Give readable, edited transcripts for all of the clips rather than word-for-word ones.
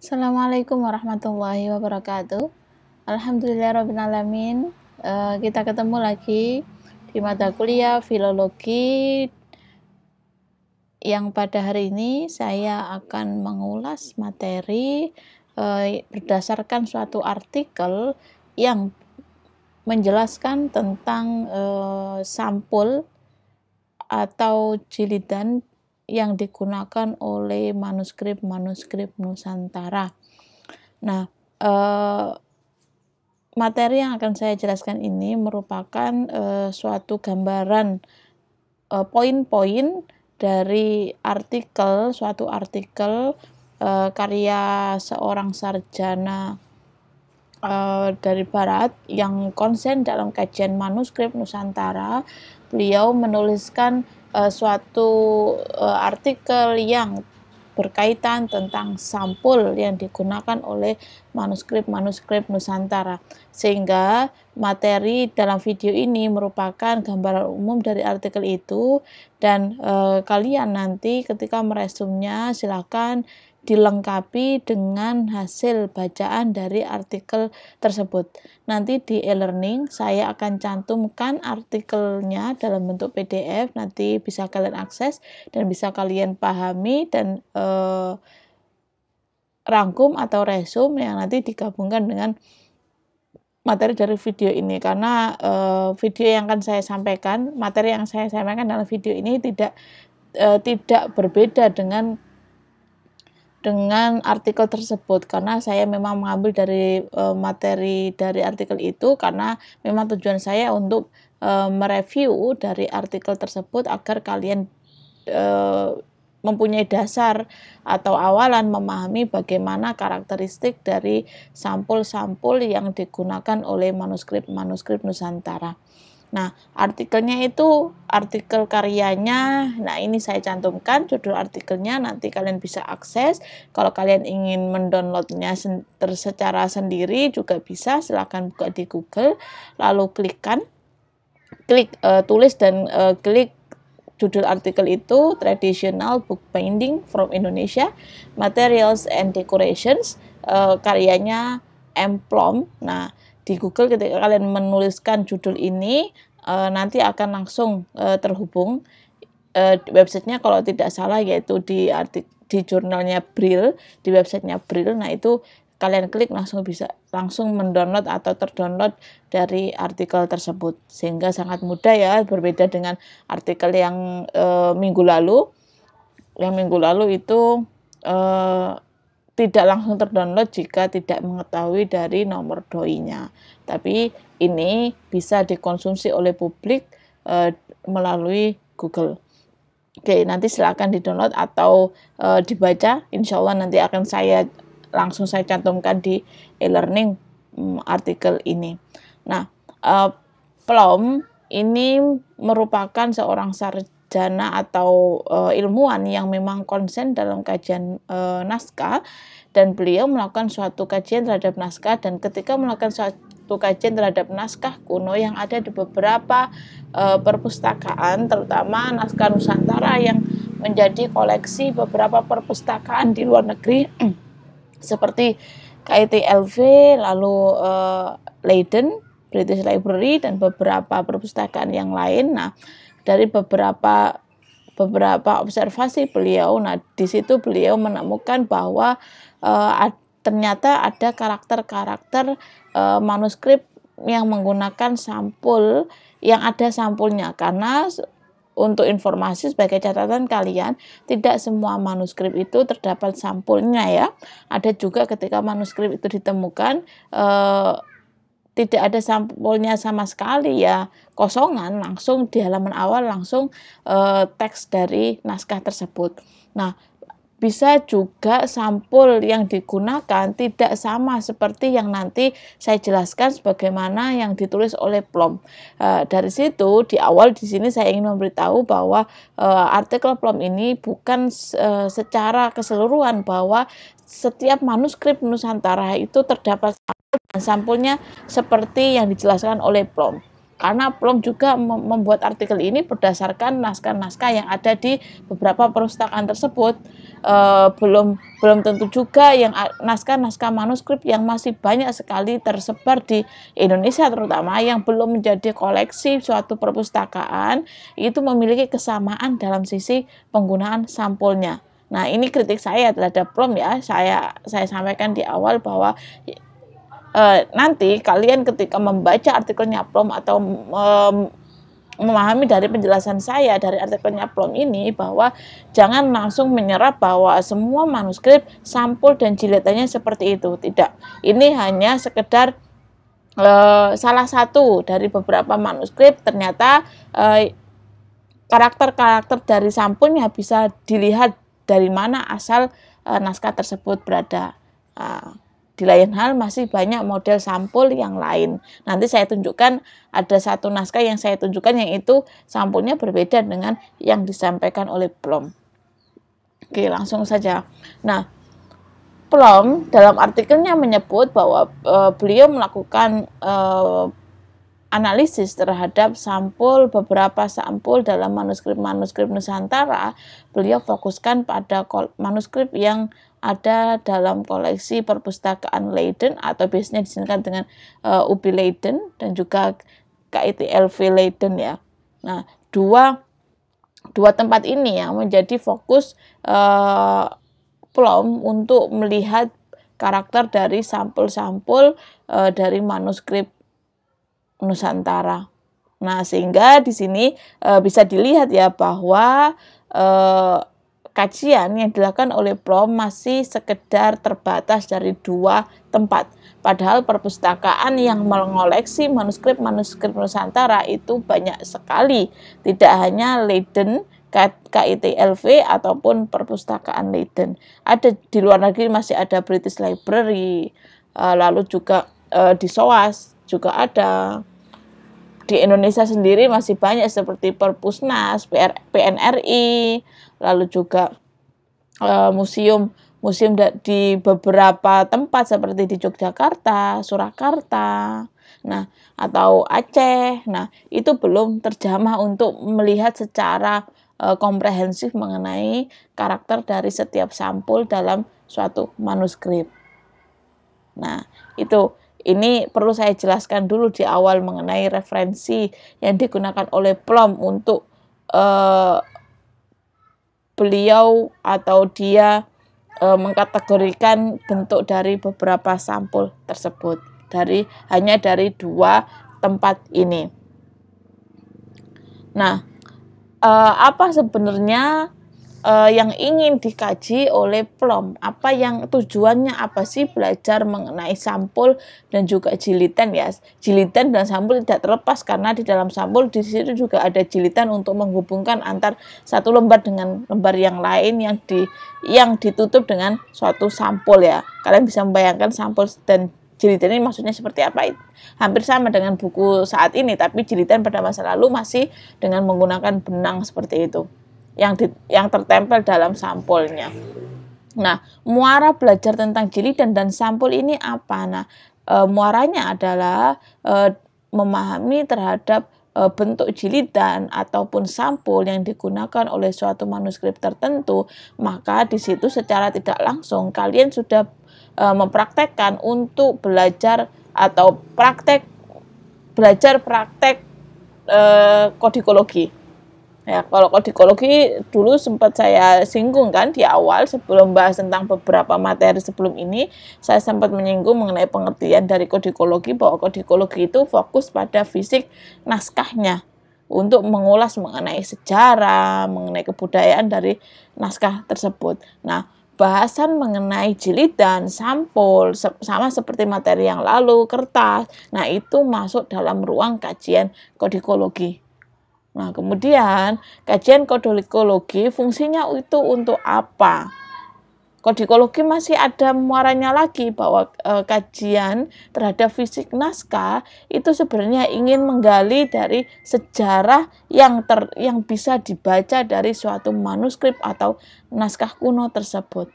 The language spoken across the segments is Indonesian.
Assalamualaikum warahmatullahi wabarakatuh. Alhamdulillahirrabbilalamin. Kita ketemu lagi di mata kuliah filologi yang pada hari ini saya akan mengulas materi berdasarkan suatu artikel yang menjelaskan tentang sampul atau jilidan yang digunakan oleh manuskrip Nusantara. Nah, materi yang akan saya jelaskan ini merupakan suatu gambaran poin-poin dari suatu artikel karya seorang sarjana dari Barat yang konsen dalam kajian manuskrip Nusantara. Beliau menuliskan suatu artikel yang berkaitan tentang sampul yang digunakan oleh manuskrip Nusantara, sehingga materi dalam video ini merupakan gambaran umum dari artikel itu, dan kalian nanti ketika meresumnya silakan dilengkapi dengan hasil bacaan dari artikel tersebut. Nanti di e-learning saya akan cantumkan artikelnya dalam bentuk PDF, nanti bisa kalian akses dan bisa kalian pahami dan rangkum atau resume yang nanti digabungkan dengan materi dari video ini, karena video yang akan saya sampaikan, materi yang saya sampaikan dalam video ini tidak berbeda dengan artikel tersebut, karena saya memang mengambil dari materi dari artikel itu karena memang tujuan saya untuk mereview dari artikel tersebut agar kalian mempunyai dasar atau awalan memahami bagaimana karakteristik dari sampul-sampul yang digunakan oleh manuskrip Nusantara. Nah, artikelnya itu artikel karyanya. Nah, ini saya cantumkan judul artikelnya, nanti kalian bisa akses. Kalau kalian ingin mendownloadnya secara sendiri juga bisa, silahkan buka di Google, lalu tulis dan klik judul artikel itu, Traditional Bookbinding from Indonesia, Materials and Decorations, karyanya M. Plom. Nah, di Google ketika kalian menuliskan judul ini, nanti akan langsung terhubung websitenya, kalau tidak salah yaitu di jurnalnya Brill, di websitenya Brill. Nah, itu kalian klik bisa langsung mendownload atau terdownload dari artikel tersebut, sehingga sangat mudah ya, berbeda dengan artikel yang minggu lalu. Yang minggu lalu itu tidak langsung terdownload jika tidak mengetahui dari nomor DOI-nya. Tapi ini bisa dikonsumsi oleh publik melalui Google. Oke, nanti silakan di-download atau dibaca. Insya Allah nanti akan saya cantumkan di e-learning artikel ini. Nah, Plom ini merupakan seorang sarjana atau ilmuwan yang memang konsen dalam kajian naskah, dan beliau melakukan suatu kajian terhadap naskah, dan ketika melakukan suatu kajian terhadap naskah kuno yang ada di beberapa perpustakaan, terutama naskah Nusantara yang menjadi koleksi beberapa perpustakaan di luar negeri seperti KITLV, lalu Leiden, British Library, dan beberapa perpustakaan yang lain. Nah, dari beberapa observasi beliau, nah di situ beliau menemukan bahwa ternyata ada karakter-karakter manuskrip yang menggunakan sampul, yang ada sampulnya. Karena untuk informasi sebagai catatan kalian, tidak semua manuskrip itu terdapat sampulnya ya. Ada juga ketika manuskrip itu ditemukan tidak ada sampulnya sama sekali ya, kosongan, langsung di halaman awal langsung teks dari naskah tersebut. Nah, bisa juga sampul yang digunakan tidak sama seperti yang nanti saya jelaskan sebagaimana yang ditulis oleh Plom. Dari situ di awal di sini saya ingin memberitahu bahwa artikel Plom ini bukan secara keseluruhan bahwa setiap manuskrip Nusantara itu terdapat sampul, dan sampulnya seperti yang dijelaskan oleh Plom. Karena Plom juga membuat artikel ini berdasarkan naskah-naskah yang ada di beberapa perpustakaan tersebut. Belum belum tentu juga yang naskah-naskah manuskrip yang masih banyak sekali tersebar di Indonesia terutama yang belum menjadi koleksi suatu perpustakaan itu memiliki kesamaan dalam sisi penggunaan sampulnya. Nah, ini kritik saya terhadap Plum ya. Saya sampaikan di awal bahwa nanti kalian ketika membaca artikelnya Plum atau memahami dari penjelasan saya dari artikelnya Plum ini bahwa jangan langsung menyerap bahwa semua manuskrip sampul dan jilidannya seperti itu. Tidak, ini hanya sekedar salah satu dari beberapa manuskrip. Ternyata karakter-karakter dari sampulnya bisa dilihat dari mana asal naskah tersebut berada. Di lain hal masih banyak model sampul yang lain. Nanti saya tunjukkan ada satu naskah yang saya tunjukkan yang itu sampulnya berbeda dengan yang disampaikan oleh Plum. Oke, langsung saja. Nah, Plum dalam artikelnya menyebut bahwa beliau melakukan analisis terhadap beberapa sampul dalam manuskrip-manuskrip Nusantara. Beliau fokuskan pada manuskrip yang ada dalam koleksi perpustakaan Leiden atau biasanya disingkat dengan UB Leiden dan juga KIT LV Leiden ya. Nah, dua tempat ini yang menjadi fokus Plum untuk melihat karakter dari sampul-sampul dari manuskrip Nusantara. Nah, sehingga di sini bisa dilihat ya bahwa kajian yang dilakukan oleh Plum masih sekedar terbatas dari dua tempat. Padahal perpustakaan yang mengoleksi manuskrip-manuskrip Nusantara itu banyak sekali. Tidak hanya Leiden, KIT LV ataupun perpustakaan Leiden. Ada di luar negeri masih ada British Library, lalu juga di SOAS juga ada. Di Indonesia sendiri masih banyak seperti Perpusnas, PNRI, lalu juga museum di beberapa tempat seperti di Yogyakarta, Surakarta, nah atau Aceh. Nah, itu belum terjamah untuk melihat secara komprehensif mengenai karakter dari setiap sampul dalam suatu manuskrip. Nah, ini perlu saya jelaskan dulu di awal mengenai referensi yang digunakan oleh Plum untuk beliau atau dia mengkategorikan bentuk dari beberapa sampul tersebut hanya dari dua tempat ini. Nah, apa sebenarnya yang ingin dikaji oleh Plum? Tujuannya apa sih belajar mengenai sampul dan juga jilidan ya? Jilidan dan sampul tidak terlepas karena di dalam sampul di situ juga ada jilidan untuk menghubungkan antar satu lembar dengan lembar yang lain yang ditutup dengan suatu sampul ya. Kalian bisa membayangkan sampul dan jilidan ini maksudnya seperti apa? Hampir sama dengan buku saat ini, tapi jilidan pada masa lalu masih dengan menggunakan benang seperti itu yang tertempel dalam sampulnya. Nah, muara belajar tentang jilidan dan sampul ini apa? Nah, muaranya adalah memahami terhadap bentuk jilidan ataupun sampul yang digunakan oleh suatu manuskrip tertentu. Maka di situ secara tidak langsung kalian sudah mempraktekkan untuk belajar atau belajar praktek kodikologi. Ya, kalau kodikologi dulu sempat saya singgung kan di awal sebelum bahas tentang beberapa materi sebelum ini, saya sempat menyinggung mengenai pengertian dari kodikologi bahwa kodikologi itu fokus pada fisik naskahnya untuk mengulas mengenai sejarah, mengenai kebudayaan dari naskah tersebut. Nah, bahasan mengenai jilidan, sampul, sama seperti materi yang lalu, kertas, nah itu masuk dalam ruang kajian kodikologi. Nah, kemudian kajian kodikologi fungsinya itu untuk apa? Kodikologi masih ada muaranya lagi bahwa kajian terhadap fisik naskah itu sebenarnya ingin menggali dari sejarah yang bisa dibaca dari suatu manuskrip atau naskah kuno tersebut.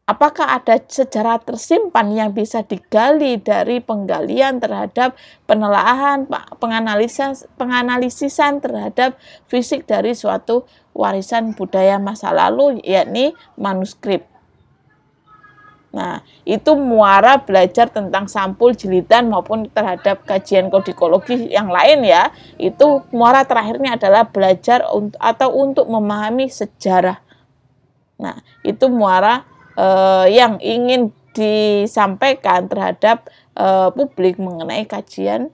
Apakah ada sejarah tersimpan yang bisa digali dari penggalian terhadap penelaahan, penganalisisan terhadap fisik dari suatu warisan budaya masa lalu, yakni manuskrip. Nah, itu muara belajar tentang sampul jilidan maupun terhadap kajian kodikologi yang lain ya. Itu muara terakhirnya adalah belajar atau untuk memahami sejarah. Nah, itu muara yang ingin disampaikan terhadap publik mengenai kajian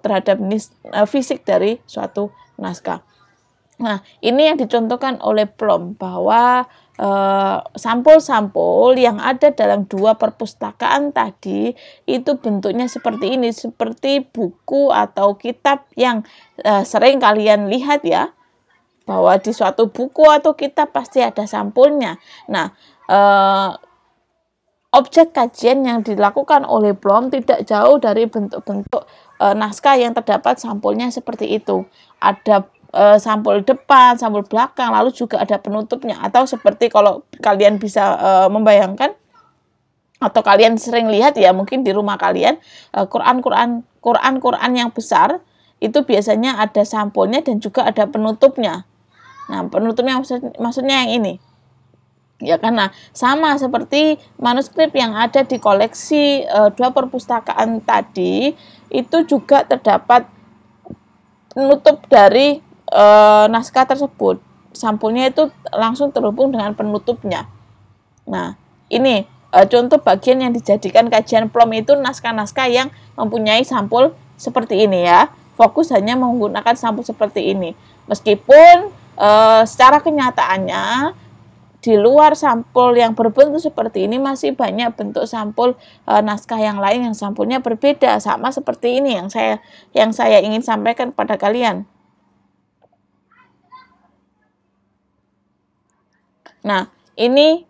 terhadap fisik dari suatu naskah. Nah, ini yang dicontohkan oleh Plom bahwa sampul-sampul yang ada dalam dua perpustakaan tadi itu bentuknya seperti ini, seperti buku atau kitab yang sering kalian lihat ya, bahwa di suatu buku atau kitab pasti ada sampulnya. Nah, objek kajian yang dilakukan oleh Plom tidak jauh dari bentuk-bentuk naskah yang terdapat sampulnya seperti itu. Ada sampul depan, sampul belakang, lalu juga ada penutupnya. Atau seperti kalau kalian bisa membayangkan atau kalian sering lihat ya mungkin di rumah kalian Quran yang besar itu biasanya ada sampulnya dan juga ada penutupnya. Nah, penutupnya maksudnya yang ini. Ya, karena sama seperti manuskrip yang ada di koleksi dua perpustakaan tadi, itu juga terdapat penutup dari naskah tersebut. Sampulnya itu langsung terhubung dengan penutupnya. Nah, ini contoh bagian yang dijadikan kajian Plom itu naskah-naskah yang mempunyai sampul seperti ini ya. Fokus hanya menggunakan sampul seperti ini. Meskipun secara kenyataannya di luar sampul yang berbentuk seperti ini masih banyak bentuk sampul naskah yang lain yang sampulnya berbeda, sama seperti ini yang saya ingin sampaikan kepada kalian. Nah, ini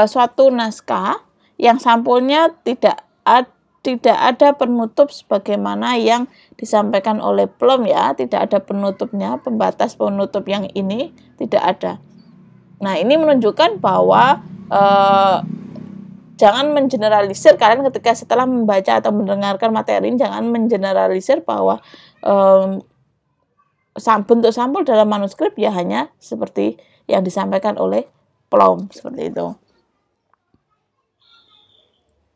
suatu naskah yang sampulnya tidak ada penutup sebagaimana yang disampaikan oleh Plom ya, tidak ada penutupnya, pembatas penutup yang ini tidak ada. Nah, ini menunjukkan bahwa jangan mengeneralisir kalian ketika setelah membaca atau mendengarkan materi, jangan mengeneralisir bahwa bentuk sampul dalam manuskrip ya hanya seperti yang disampaikan oleh Plom, seperti itu.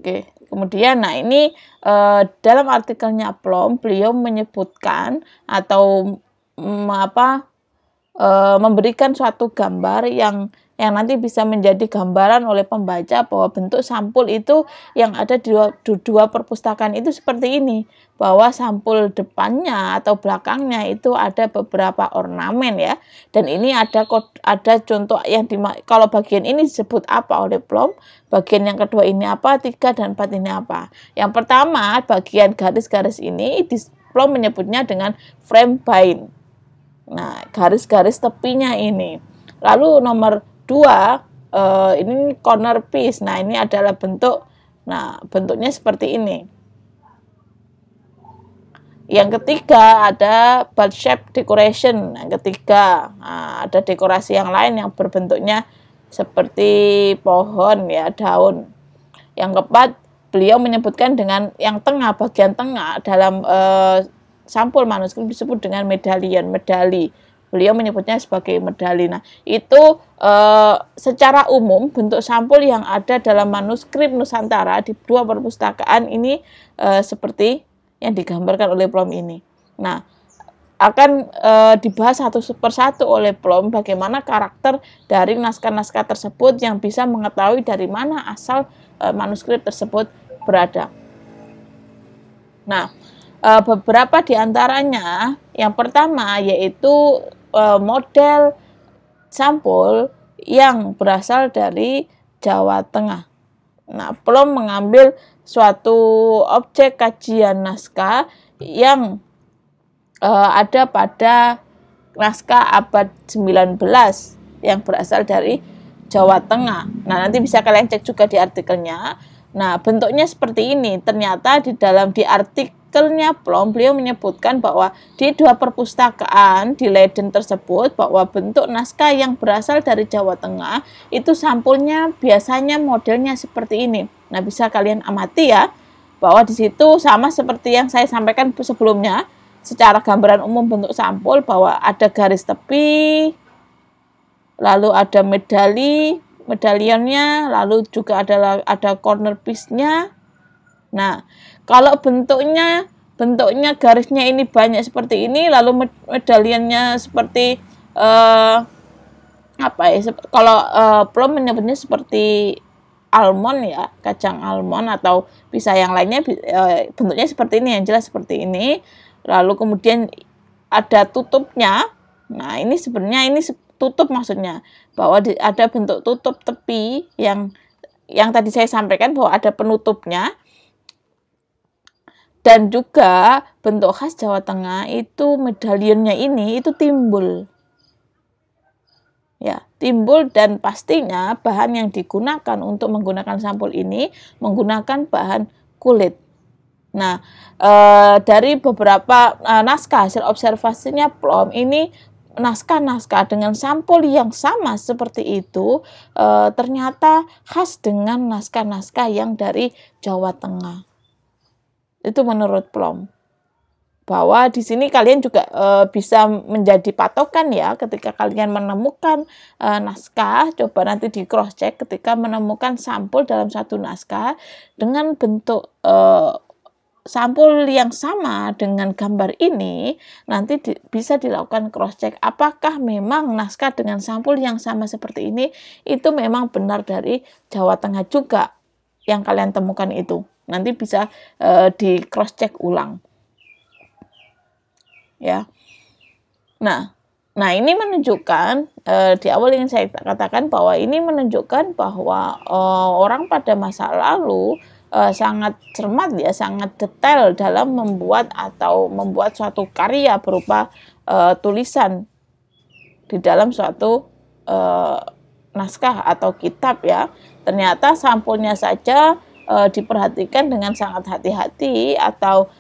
Oke, kemudian nah ini dalam artikelnya Plom, beliau menyebutkan atau memberikan suatu gambar yang nanti bisa menjadi gambaran oleh pembaca bahwa bentuk sampul itu yang ada di dua perpustakaan itu seperti ini, bahwa sampul depannya atau belakangnya itu ada beberapa ornamen ya, dan ini ada contoh yang kalau bagian ini disebut apa oleh Plom, bagian yang kedua ini apa, 3 dan 4 ini apa. Yang pertama bagian garis-garis ini Plom menyebutnya dengan frame bind. Nah, garis-garis tepinya ini. Lalu nomor 2 ini corner piece. Nah, ini adalah bentuknya seperti ini. Yang ketiga ada bud shape decoration. Yang ketiga, ada dekorasi yang lain yang berbentuknya seperti pohon ya, daun. Yang keempat, beliau menyebutkan dengan yang tengah, bagian tengah dalam sampul manuskrip disebut dengan medali. Beliau menyebutnya sebagai medali. Nah, itu secara umum bentuk sampul yang ada dalam manuskrip Nusantara di dua perpustakaan ini seperti yang digambarkan oleh Plom ini. Nah, akan dibahas satu persatu oleh Plom bagaimana karakter dari naskah-naskah tersebut yang bisa mengetahui dari mana asal manuskrip tersebut berada. Nah, beberapa di antaranya, yang pertama yaitu model sampul yang berasal dari Jawa Tengah. Nah, Plom mengambil suatu objek kajian naskah yang ada pada naskah abad 19 yang berasal dari Jawa Tengah. Nah, nanti bisa kalian cek juga di artikelnya. Nah, bentuknya seperti ini. Ternyata di artikelnya Plom, beliau menyebutkan bahwa di dua perpustakaan di Leiden tersebut bahwa bentuk naskah yang berasal dari Jawa Tengah itu sampulnya biasanya modelnya seperti ini. Nah, bisa kalian amati ya, bahwa di situ sama seperti yang saya sampaikan sebelumnya, secara gambaran umum bentuk sampul bahwa ada garis tepi, lalu ada medalionnya, lalu juga ada corner piece-nya. Nah, kalau bentuknya garisnya ini banyak seperti ini, lalu medalionnya seperti apa ya? Kalau Plum menyebutnya seperti almond ya, kacang almond atau pisang yang lainnya, bentuknya seperti ini, yang jelas seperti ini. Lalu kemudian ada tutupnya. Nah, ini sebenarnya ini tutup maksudnya, bahwa ada bentuk tutup tepi yang tadi saya sampaikan bahwa ada penutupnya. Dan juga bentuk khas Jawa Tengah itu medalionnya ini itu timbul. Ya, timbul, dan pastinya bahan yang digunakan untuk menggunakan sampul ini menggunakan bahan kulit. Nah, dari beberapa naskah hasil observasinya Plum ini, naskah-naskah dengan sampul yang sama seperti itu ternyata khas dengan naskah-naskah yang dari Jawa Tengah. Itu menurut Plum. Bahwa di sini kalian juga bisa menjadi patokan ya, ketika kalian menemukan naskah, coba nanti di cross check ketika menemukan sampul dalam satu naskah dengan bentuk sampul yang sama dengan gambar ini, nanti bisa dilakukan cross check apakah memang naskah dengan sampul yang sama seperti ini itu memang benar dari Jawa Tengah juga yang kalian temukan itu. Nanti bisa di cross check ulang. Ya. Nah, ini menunjukkan di awal yang saya katakan bahwa ini menunjukkan bahwa orang pada masa lalu sangat cermat ya, sangat detail dalam membuat suatu karya berupa tulisan di dalam suatu naskah atau kitab ya. Ternyata sampulnya saja diperhatikan dengan sangat hati-hati, atau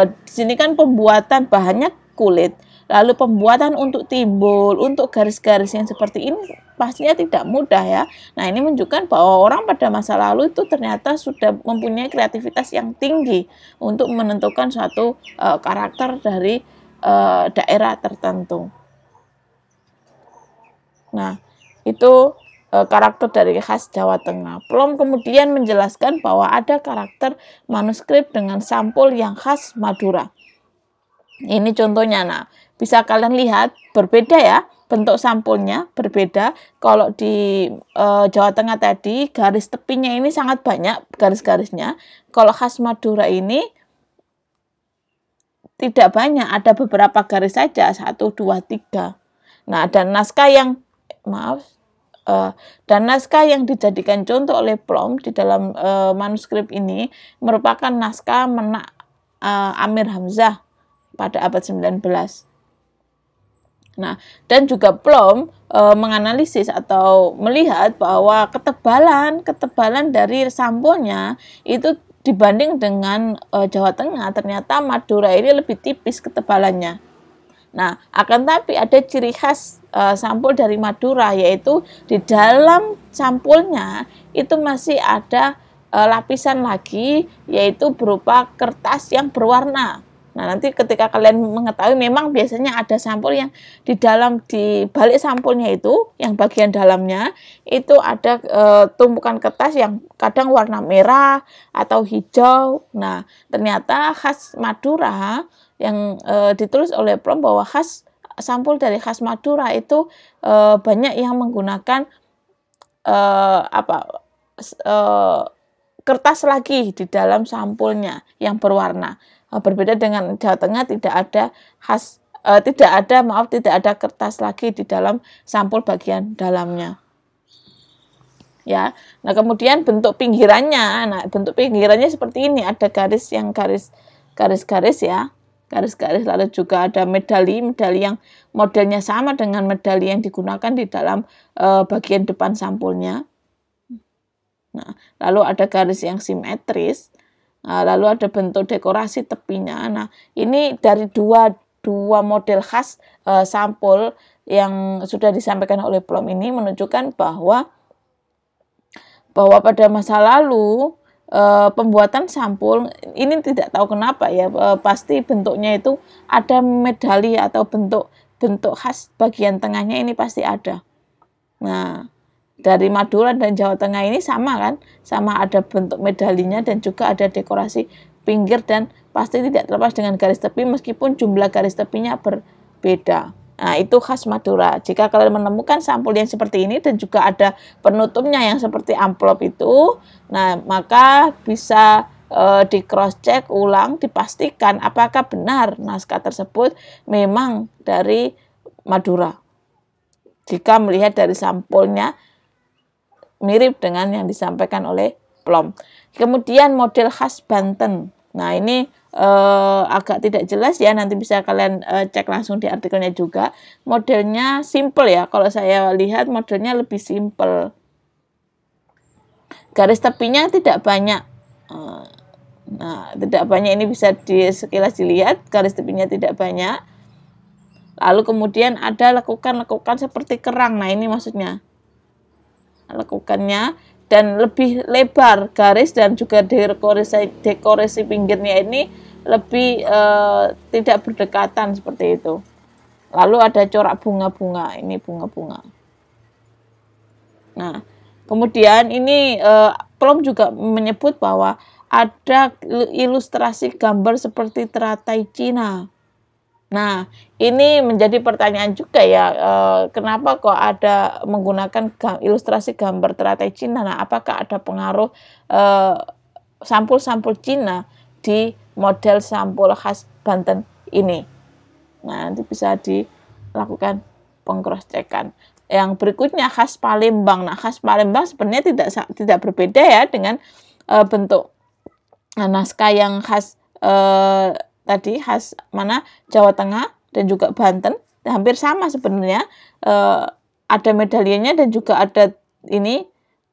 di sini kan pembuatan bahannya kulit, lalu pembuatan untuk timbul, untuk garis-garis yang seperti ini pastinya tidak mudah ya. Nah, ini menunjukkan bahwa orang pada masa lalu itu ternyata sudah mempunyai kreativitas yang tinggi untuk menentukan suatu karakter dari daerah tertentu. Nah, itu karakter dari khas Jawa Tengah. Plum kemudian menjelaskan bahwa ada karakter manuskrip dengan sampul yang khas Madura. Ini contohnya. Nah, bisa kalian lihat berbeda ya, bentuk sampulnya berbeda. Kalau di Jawa Tengah tadi garis tepinya ini sangat banyak garis-garisnya. Kalau khas Madura ini tidak banyak, ada beberapa garis saja, 1, 2, 3. Nah, dan naskah yang dijadikan contoh oleh Plum di dalam manuskrip ini merupakan naskah Menak Amir Hamzah pada abad 19. Nah, dan juga Plum menganalisis atau melihat bahwa ketebalan dari sampulnya itu dibanding dengan Jawa Tengah, ternyata Madura ini lebih tipis ketebalannya. Nah, akan tapi ada ciri khas sampul dari Madura, yaitu di dalam sampulnya itu masih ada lapisan lagi, yaitu berupa kertas yang berwarna. Nah, nanti ketika kalian mengetahui, memang biasanya ada sampul yang di balik sampulnya itu, yang bagian dalamnya itu ada tumpukan kertas yang kadang warna merah atau hijau. Nah, ternyata khas Madura yang ditulis oleh Plum bahwa sampul dari khas Madura itu banyak yang menggunakan kertas lagi di dalam sampulnya yang berwarna. Berbeda dengan Jawa Tengah, tidak ada kertas lagi di dalam sampul bagian dalamnya. Ya. Nah, kemudian bentuk pinggirannya. Nah, bentuk pinggirannya seperti ini, ada garis ya. Garis-garis, lalu juga ada medali yang modelnya sama dengan medali yang digunakan di dalam bagian depan sampulnya. Nah, lalu ada garis yang simetris, lalu ada bentuk dekorasi tepinya. Nah, ini dari dua model khas sampul yang sudah disampaikan oleh Plum ini menunjukkan bahwa pada masa lalu pembuatan sampul ini tidak tahu kenapa ya, pasti bentuknya itu ada medali atau bentuk khas bagian tengahnya ini pasti ada. Nah, dari Madura dan Jawa Tengah ini sama kan? Sama ada bentuk medalinya dan juga ada dekorasi pinggir dan pasti tidak terlepas dengan garis tepi meskipun jumlah garis tepinya berbeda. Nah, itu khas Madura. Jika kalian menemukan sampul yang seperti ini dan juga ada penutupnya yang seperti amplop itu, nah maka bisa di cross check ulang, dipastikan apakah benar naskah tersebut memang dari Madura. Jika melihat dari sampulnya mirip dengan yang disampaikan oleh Plom. Kemudian model khas Banten. Nah, ini agak tidak jelas ya, nanti bisa kalian cek langsung di artikelnya juga. Modelnya simple ya, kalau saya lihat modelnya lebih simple. Garis tepinya tidak banyak. Nah, tidak banyak, ini bisa sekilas dilihat, garis tepinya tidak banyak. Lalu kemudian ada lekukan-lekukan seperti kerang. Nah, ini maksudnya lekukannya, dan lebih lebar garis dan juga dekorasi pinggirnya ini lebih tidak berdekatan seperti itu. Lalu ada corak bunga-bunga, ini bunga-bunga. Nah, kemudian ini Plom juga menyebut bahwa ada ilustrasi gambar seperti teratai Cina. Nah, ini menjadi pertanyaan juga ya, kenapa kok ada menggunakan ilustrasi gambar teratai Cina? Nah, apakah ada pengaruh sampul-sampul Cina di model sampul khas Banten ini? Nah, nanti bisa dilakukan pengcross-chekan. Yang berikutnya khas Palembang. Nah, khas Palembang sebenarnya tidak berbeda ya dengan bentuk naskah yang khas tadi khas mana Jawa Tengah dan juga Banten, hampir sama sebenarnya, ada medalianya dan juga ada ini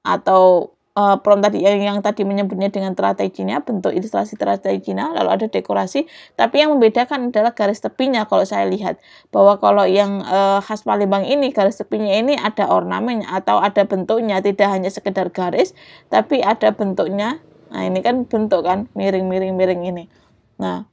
atau Plom tadi yang tadi menyebutnya dengan teratai Cina, bentuk ilustrasi teratai Cina, lalu ada dekorasi, tapi yang membedakan adalah garis tepinya. Kalau saya lihat bahwa kalau yang khas Palembang ini garis tepinya ini ada ornamennya atau ada bentuknya, tidak hanya sekedar garis tapi ada bentuknya. Nah, ini kan bentuk kan miring ini. Nah,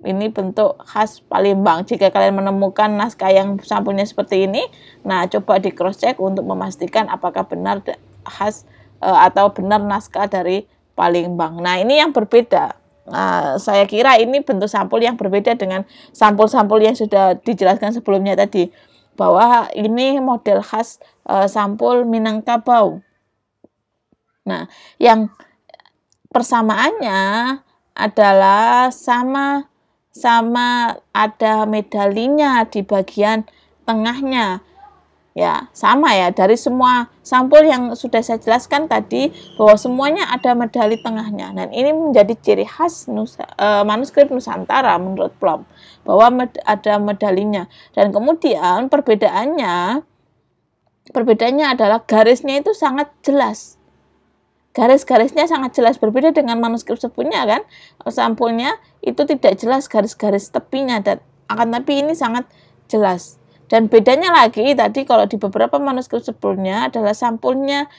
ini bentuk khas Palembang. Jika kalian menemukan naskah yang sampulnya seperti ini, nah coba di cross check untuk memastikan apakah benar khas atau benar naskah dari Palembang. Nah, ini yang berbeda. Nah, saya kira ini bentuk sampul yang berbeda dengan sampul-sampul yang sudah dijelaskan sebelumnya tadi, bahwa ini model khas sampul Minangkabau. Nah, yang persamaannya adalah sama ada medalinya di bagian tengahnya. Ya, sama ya, dari semua sampul yang sudah saya jelaskan tadi bahwa semuanya ada medali tengahnya. Dan ini menjadi ciri khas manuskrip Nusantara menurut Plom, bahwa ada medalinya. Dan kemudian perbedaannya adalah garisnya itu sangat jelas. Garis-garisnya sangat jelas, berbeda dengan manuskrip sebelumnya kan, sampulnya itu tidak jelas garis-garis tepinya, dan tapi ini sangat jelas. Dan bedanya lagi tadi kalau di beberapa manuskrip sebelumnya adalah sampulnya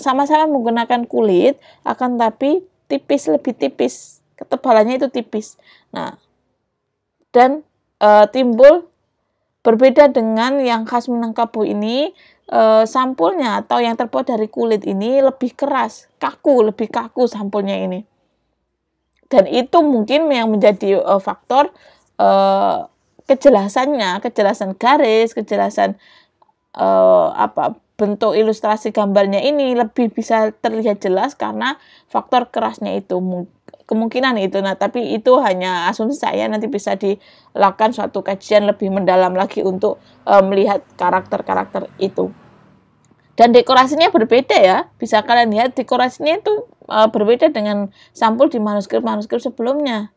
sama-sama menggunakan kulit, akan tapi lebih tipis, ketebalannya itu tipis. Nah, dan timbul berbeda dengan yang khas Minangkabau ini, sampulnya atau yang terbuat dari kulit ini lebih keras, lebih kaku sampulnya ini. Dan itu mungkin yang menjadi faktor kejelasan garis, kejelasan bentuk ilustrasi gambarnya ini lebih bisa terlihat jelas karena faktor kerasnya itu. Kemungkinan itu. Nah, tapi itu hanya asumsi saya, nanti bisa dilakukan suatu kajian lebih mendalam lagi untuk melihat karakter-karakter itu. Dan dekorasinya berbeda ya, bisa kalian lihat dekorasinya itu berbeda dengan sampul di manuskrip sebelumnya.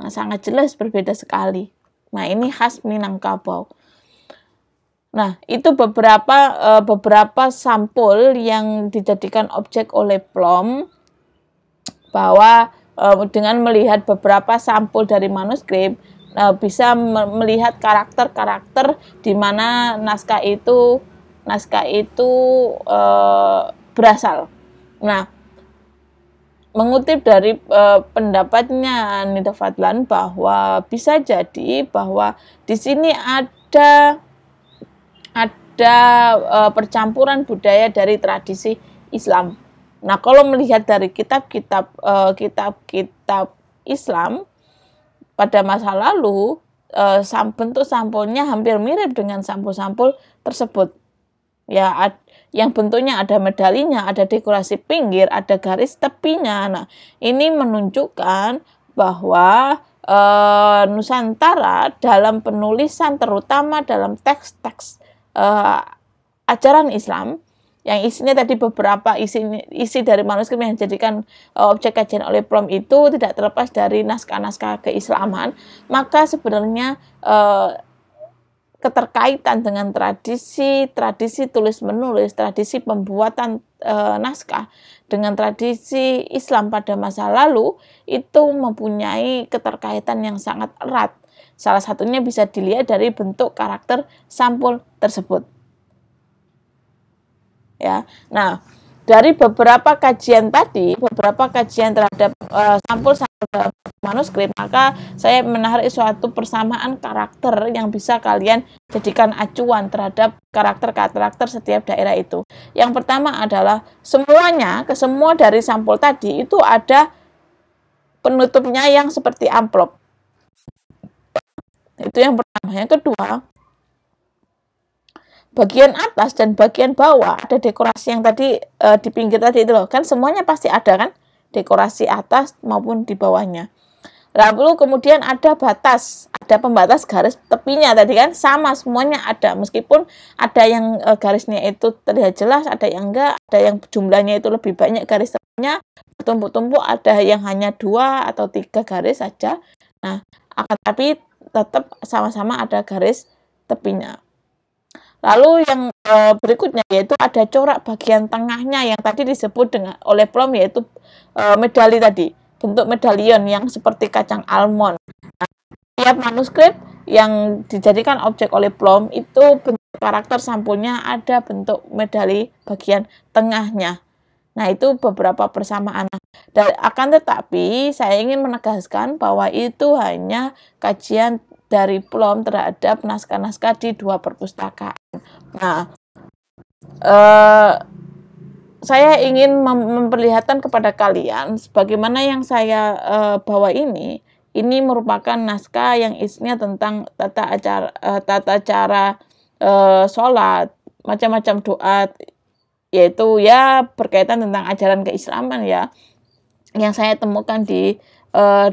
Nah, sangat jelas berbeda sekali. Nah, ini khas Minangkabau. Nah, itu beberapa sampul yang dijadikan objek oleh Plom, bahwa dengan melihat beberapa sampul dari manuskrip bisa melihat karakter-karakter di mana naskah itu berasal. Nah, mengutip dari pendapatnya Nida Fadlan bahwa bisa jadi bahwa di sini ada ada percampuran budaya dari tradisi Islam. Nah, kalau melihat dari kitab-kitab Islam pada masa lalu, bentuk sampulnya hampir mirip dengan sampul-sampul tersebut. Ya, yang bentuknya ada medalinya, ada dekorasi pinggir, ada garis tepinya. Nah, ini menunjukkan bahwa Nusantara dalam penulisan, terutama dalam teks-teks ajaran Islam, yang isinya tadi beberapa isi dari manuskrip yang dijadikan objek kajian oleh Plum itu tidak terlepas dari naskah-naskah keislaman, maka sebenarnya keterkaitan dengan tradisi tulis-menulis, tradisi pembuatan naskah dengan tradisi Islam pada masa lalu itu mempunyai keterkaitan yang sangat erat. Salah satunya bisa dilihat dari bentuk karakter sampul tersebut. Ya, nah dari beberapa kajian tadi, beberapa kajian terhadap sampul-sampul manuskrip, maka saya menarik suatu persamaan karakter yang bisa kalian jadikan acuan terhadap karakter-karakter setiap daerah itu. Yang pertama adalah semua dari sampul tadi itu ada penutupnya yang seperti amplop. Itu yang pertama. Yang kedua, bagian atas dan bagian bawah ada dekorasi yang tadi di pinggir tadi itu loh, kan semuanya pasti ada kan, dekorasi atas maupun di bawahnya. Lalu kemudian ada ada pembatas garis tepinya tadi kan, sama semuanya ada, meskipun ada yang garisnya itu terlihat jelas, ada yang enggak, ada yang jumlahnya itu lebih banyak garis tepinya, bertumpuk-tumpuk, ada yang hanya 2 atau 3 garis saja. Nah, tapi tetap sama-sama ada garis tepinya. Lalu yang berikutnya yaitu ada corak bagian tengahnya yang tadi disebut oleh Plum, yaitu medali tadi, bentuk medalion yang seperti kacang almond. Nah, tiap manuskrip yang dijadikan objek oleh Plum itu bentuk karakter sampulnya ada bentuk medali bagian tengahnya. Nah, itu beberapa persamaan. Akan tetapi saya ingin menegaskan bahwa itu hanya kajian dari Plum terhadap naskah-naskah di 2 perpustakaan. Nah, saya ingin memperlihatkan kepada kalian bagaimana yang saya bawa ini merupakan naskah yang isinya tentang tata cara sholat, macam-macam doa, yaitu ya berkaitan tentang ajaran keislaman ya, yang saya temukan di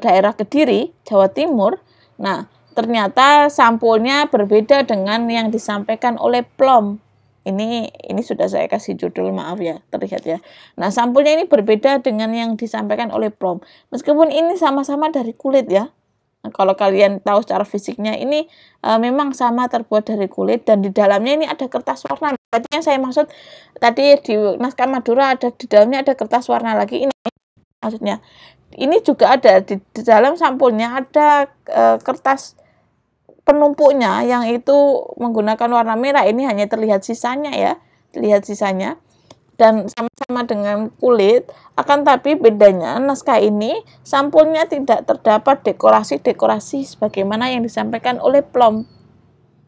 daerah Kediri, Jawa Timur. Nah, ternyata sampulnya berbeda dengan yang disampaikan oleh Plum. Ini sudah saya kasih judul, maaf ya, terlihat ya. Nah, sampulnya ini berbeda dengan yang disampaikan oleh Plum. Meskipun ini sama-sama dari kulit ya. Nah, kalau kalian tahu secara fisiknya ini memang sama terbuat dari kulit, dan di dalamnya ini ada kertas warna. Tadi yang saya maksud tadi di naskah Madura ada di dalamnya ada kertas warna lagi, ini maksudnya. Ini juga ada di dalam sampulnya ada kertas penumpuknya yang itu menggunakan warna merah. Ini hanya terlihat sisanya ya, dan sama-sama dengan kulit. Akan tapi bedanya naskah ini sampulnya tidak terdapat dekorasi-dekorasi sebagaimana yang disampaikan oleh Plum.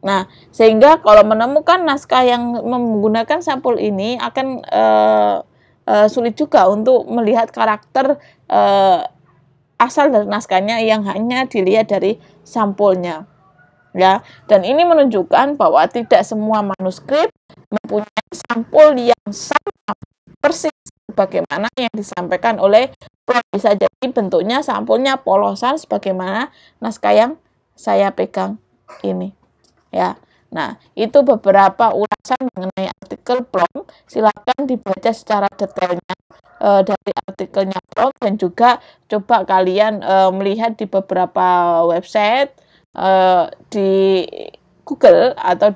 Nah, sehingga kalau menemukan naskah yang menggunakan sampul ini akan sulit juga untuk melihat karakter asal dari naskahnya yang hanya dilihat dari sampulnya. Ya, dan ini menunjukkan bahwa tidak semua manuskrip mempunyai sampul yang sama persis sebagaimana yang disampaikan oleh Plum. Bisa jadi bentuknya sampulnya polosan sebagaimana naskah yang saya pegang ini. Ya. Nah, itu beberapa ulasan mengenai artikel Plum. Silakan dibaca secara detailnya dari artikelnya Plum, dan juga coba kalian melihat di beberapa website, di Google, atau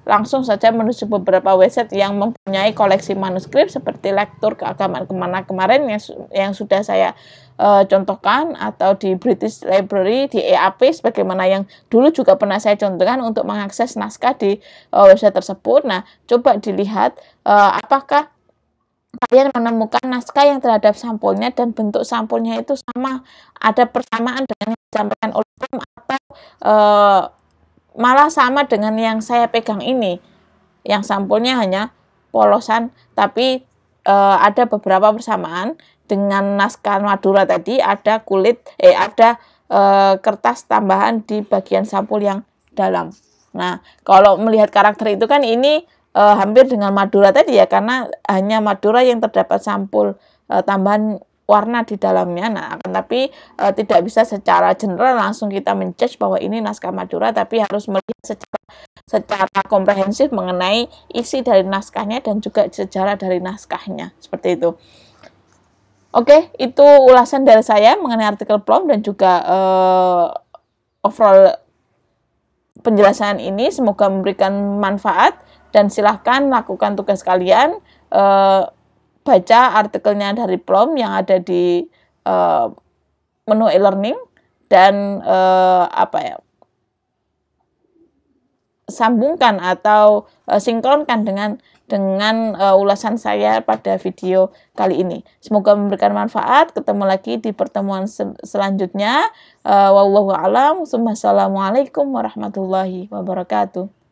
langsung saja menuju beberapa website yang mempunyai koleksi manuskrip seperti Lektur Keagamaan kemarin yang sudah saya contohkan, atau di British Library, di EAP sebagaimana yang dulu juga pernah saya contohkan untuk mengakses naskah di website tersebut. Nah, coba dilihat apakah kalian menemukan naskah yang terhadap sampulnya dan bentuk sampulnya itu sama, ada persamaan dengan yang disampaikan oleh Plum, atau malah sama dengan yang saya pegang ini. yang sampulnya hanya polosan, tapi ada beberapa persamaan dengan naskah Madura tadi. Ada kertas tambahan di bagian sampul yang dalam. Nah, kalau melihat karakter itu kan ini hampir dengan Madura tadi ya, karena hanya Madura yang terdapat sampul tambahan warna di dalamnya. Nah, tapi tidak bisa secara general langsung kita menjudge bahwa ini naskah Madura, tapi harus melihat secara komprehensif mengenai isi dari naskahnya dan juga sejarah dari naskahnya, seperti itu. Oke, itu ulasan dari saya mengenai artikel plom dan juga overall penjelasan ini. Semoga memberikan manfaat dan silahkan lakukan tugas kalian, baca artikelnya dari plom yang ada di menu e-learning dan sambungkan atau sinkronkan dengan ulasan saya pada video kali ini. Semoga memberikan manfaat. Ketemu lagi di pertemuan selanjutnya. Wallahu a'lam. Wassalamualaikum warahmatullahi wabarakatuh.